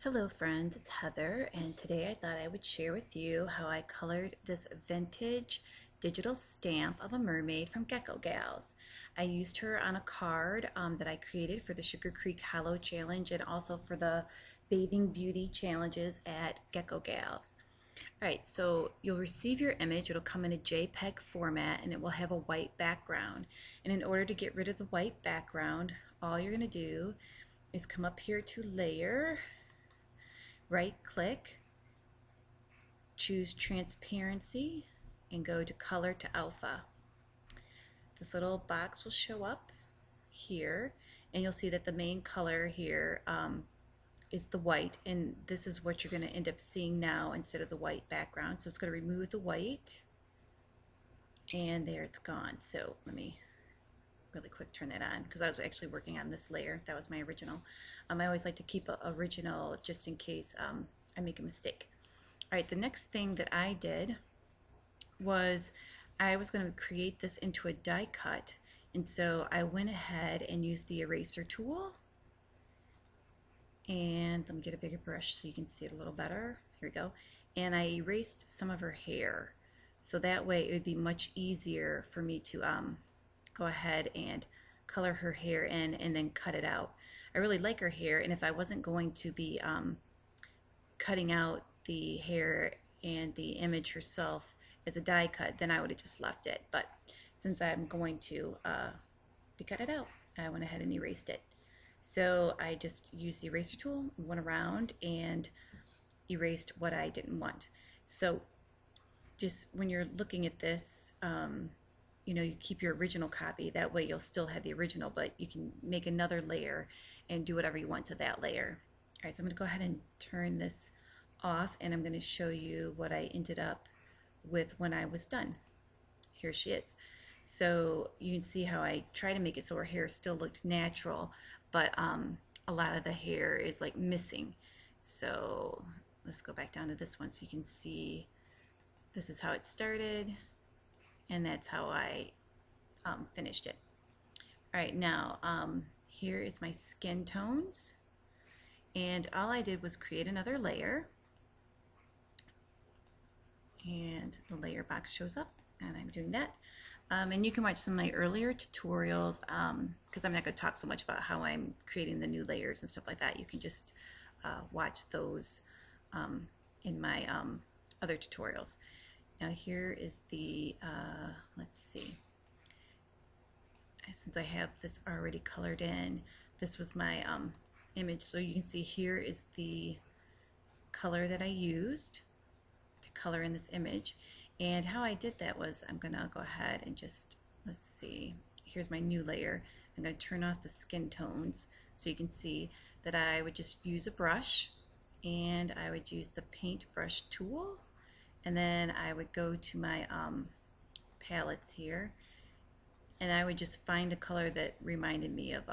Hello friends, it's Heather, and today I thought I would share with you how I colored this vintage digital stamp of a mermaid from Gecko Galz. I used her on a card that I created for the Sugar Creek Hollow Challenge and also for the Bathing Beauty Challenges at Gecko Galz. Alright, so you'll receive your image. It'll come in a JPEG format and it will have a white background. And in order to get rid of the white background, all you're going to do is come up here to Layer, right click, choose transparency, and go to color to alpha. This little box will show up here, and you'll see that the main color here is the white, and this is what you're going to end up seeing now instead of the white background. So it's going to remove the white, and there it's gone. So let me really quick turn that on because I was actually working on this layer. That was my original. I always like to keep an original just in case I make a mistake. Alright, the next thing that I did was I was going to create this into a die cut, and so I went ahead and used the eraser tool, and let me get a bigger brush so you can see it a little better. Here we go. And I erased some of her hair, so that way it would be much easier for me to go ahead and color her hair in and then cut it out. I really like her hair, and if I wasn't going to be cutting out the hair and the image herself as a die cut, then I would have just left it. But since I'm going to be cut it out, I went ahead and erased it. So I just used the eraser tool, went around and erased what I didn't want. So just when you're looking at this, you know, you keep your original copy. That way you'll still have the original, but you can make another layer and do whatever you want to that layer. All right, so I'm going to go ahead and turn this off, and I'm going to show you what I ended up with when I was done. Here she is. So you can see how I try to make it so her hair still looked natural, but a lot of the hair is like missing. So let's go back down to this one so you can see this is how it started, and that's how I finished it. Alright, now here is my skin tones, and all I did was create another layer, and the layer box shows up, and I'm doing that. And you can watch some of my earlier tutorials because I'm not going to talk so much about how I'm creating the new layers and stuff like that. You can just watch those in my other tutorials. Now here is the, let's see, since I have this already colored in, this was my image. So you can see here is the color that I used to color in this image. And how I did that was I'm going to go ahead and just, let's see, here's my new layer. I'm going to turn off the skin tones so you can see that I would just use a brush, and I would use the paintbrush tool, and then I would go to my palettes here, and I would just find a color that reminded me of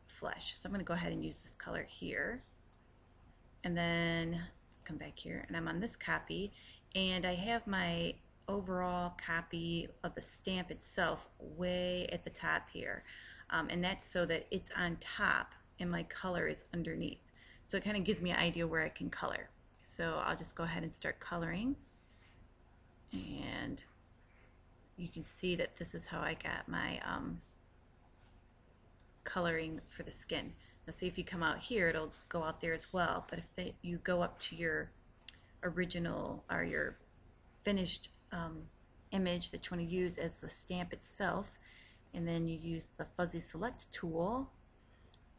flesh. So I'm going to go ahead and use this color here, and then come back here, and I'm on this copy, and I have my overall copy of the stamp itself way at the top here, and that's so that it's on top and my color is underneath. So it kind of gives me an idea where I can color. So I'll just go ahead and start coloring, and you can see that this is how I got my coloring for the skin. Now see, if you come out here, it'll go out there as well, but if you go up to your original or your finished image that you want to use as the stamp itself, and then you use the fuzzy select tool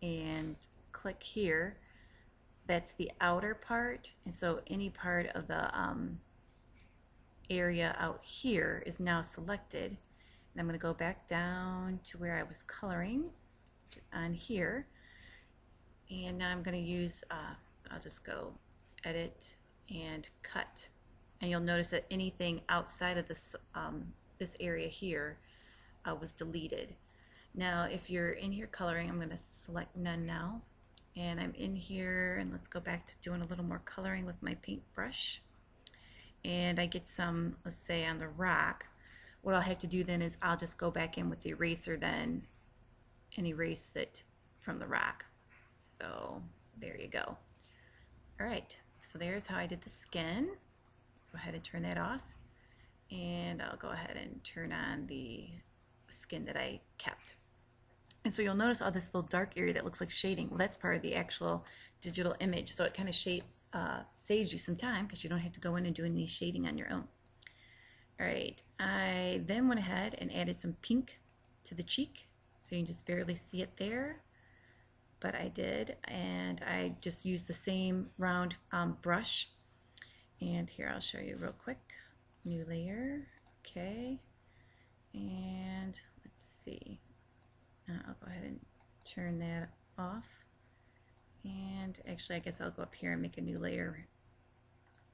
and click here, that's the outer part, and so any part of the area out here is now selected. And I'm going to go back down to where I was coloring on here, and now I'm going to use I'll just go edit and cut, and you'll notice that anything outside of this this area here was deleted. Now if you're in here coloring, I'm going to select none now, and I'm in here, and let's go back to doing a little more coloring with my paintbrush, and I get some, let's say on the rock. What I'll have to do then is I'll just go back in with the eraser then and erase it from the rock. So there you go. Alright, so there's how I did the skin. Go ahead and turn that off. And I'll go ahead and turn on the skin that I kept. And so you'll notice all this little dark area that looks like shading. Well, that's part of the actual digital image. So it kind of saves you some time because you don't have to go in and do any shading on your own. Alright, I then went ahead and added some pink to the cheek. So you can just barely see it there. But I did, and I just used the same round brush. And here I'll show you real quick. New layer, okay. And let's see. I'll go ahead and turn that off. And actually, I guess I'll go up here and make a new layer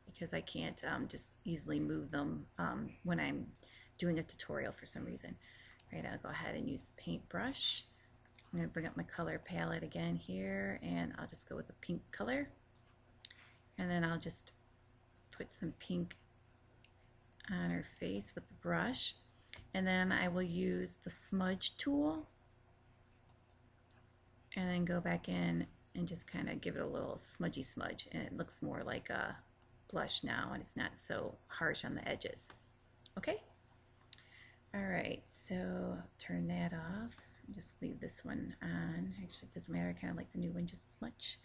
because I can't just easily move them when I'm doing a tutorial for some reason. Right, I'll go ahead and use the paintbrush. I'm going to bring up my color palette again here, and I'll just go with the pink color. And then I'll just put some pink on her face with the brush. And then I will use the smudge tool and then go back in and just kind of give it a little smudgy smudge, and it looks more like a blush now, and it's not so harsh on the edges. Okay? Alright, so turn that off. Just leave this one on. Actually, it doesn't matter. I kind of like the new one just as much.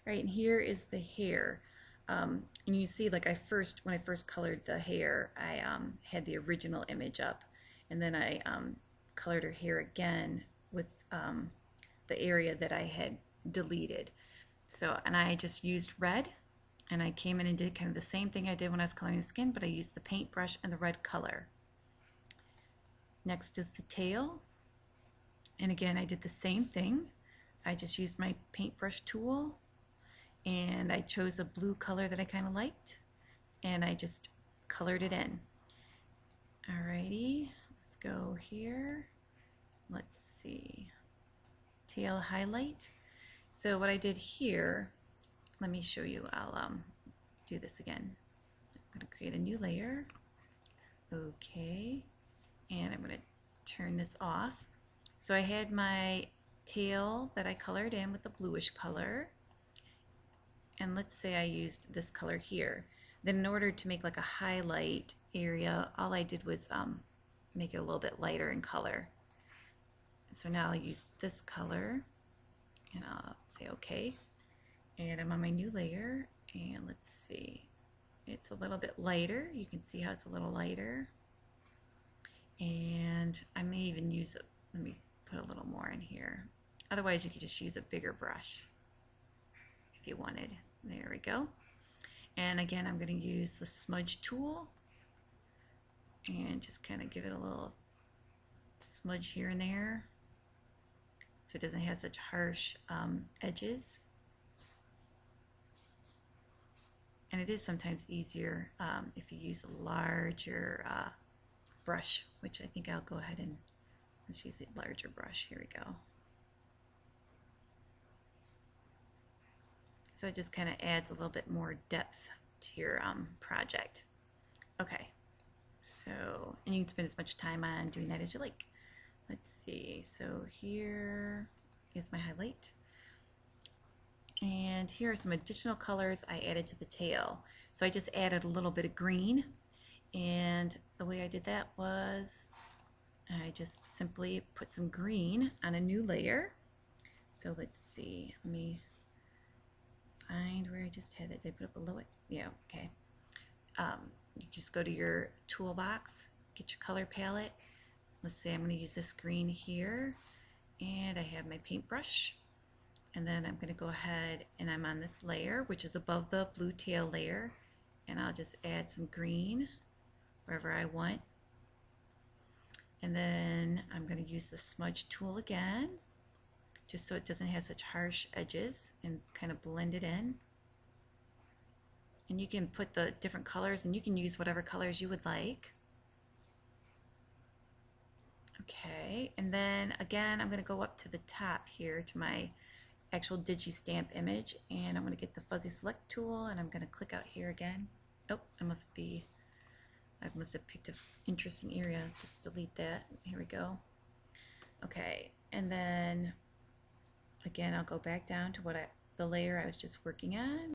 All right, and here is the hair. And you see, like when I first colored the hair, I had the original image up, and then I colored her hair again with the area that I had deleted. So, and I just used red, and I came in and did kind of the same thing I did when I was coloring the skin, but I used the paintbrush and the red color. Next is the tail. And again, I did the same thing. I just used my paintbrush tool, and I chose a blue color that I kind of liked, and I just colored it in. Alrighty, let's go here. Let's see. Tail highlight. So what I did here, let me show you. I'll do this again. I'm going to create a new layer. Okay, and I'm going to turn this off. So I had my tail that I colored in with the bluish color, and let's say I used this color here. Then in order to make like a highlight area, all I did was make it a little bit lighter in color. So now I'll use this color, and I'll say okay. And I'm on my new layer, and let's see. It's a little bit lighter. You can see how it's a little lighter. And I may even use it. Let me put a little more in here. Otherwise, you could just use a bigger brush if you wanted. There we go. And again, I'm going to use the smudge tool and just kind of give it a little smudge here and there so it doesn't have such harsh edges. And it is sometimes easier if you use a larger brush, which I think I'll go ahead and let's use a larger brush. Here we go. So it just kind of adds a little bit more depth to your project. Okay, so, and you can spend as much time on doing that as you like. Let's see, so here is my highlight. And here are some additional colors I added to the tail. So I just added a little bit of green, and the way I did that was I just simply put some green on a new layer. So let's see, let me find where I just had it. Did I put it below it? Yeah, okay. You just go to your toolbox, get your color palette. Let's say I'm going to use this green here, and I have my paintbrush. And then I'm going to go ahead and I'm on this layer, which is above the blue tail layer, and I'll just add some green wherever I want. And then I'm going to use the smudge tool again, just so it doesn't have such harsh edges, and kind of blend it in. And you can put the different colors, and you can use whatever colors you would like. Okay, and then again, I'm going to go up to the top here to my actual digi-stamp image, and I'm going to get the fuzzy select tool, and I'm going to click out here again. Oh, I must have picked an interesting area. Just delete that. Here we go. Okay, and then again, I'll go back down to the layer I was just working on.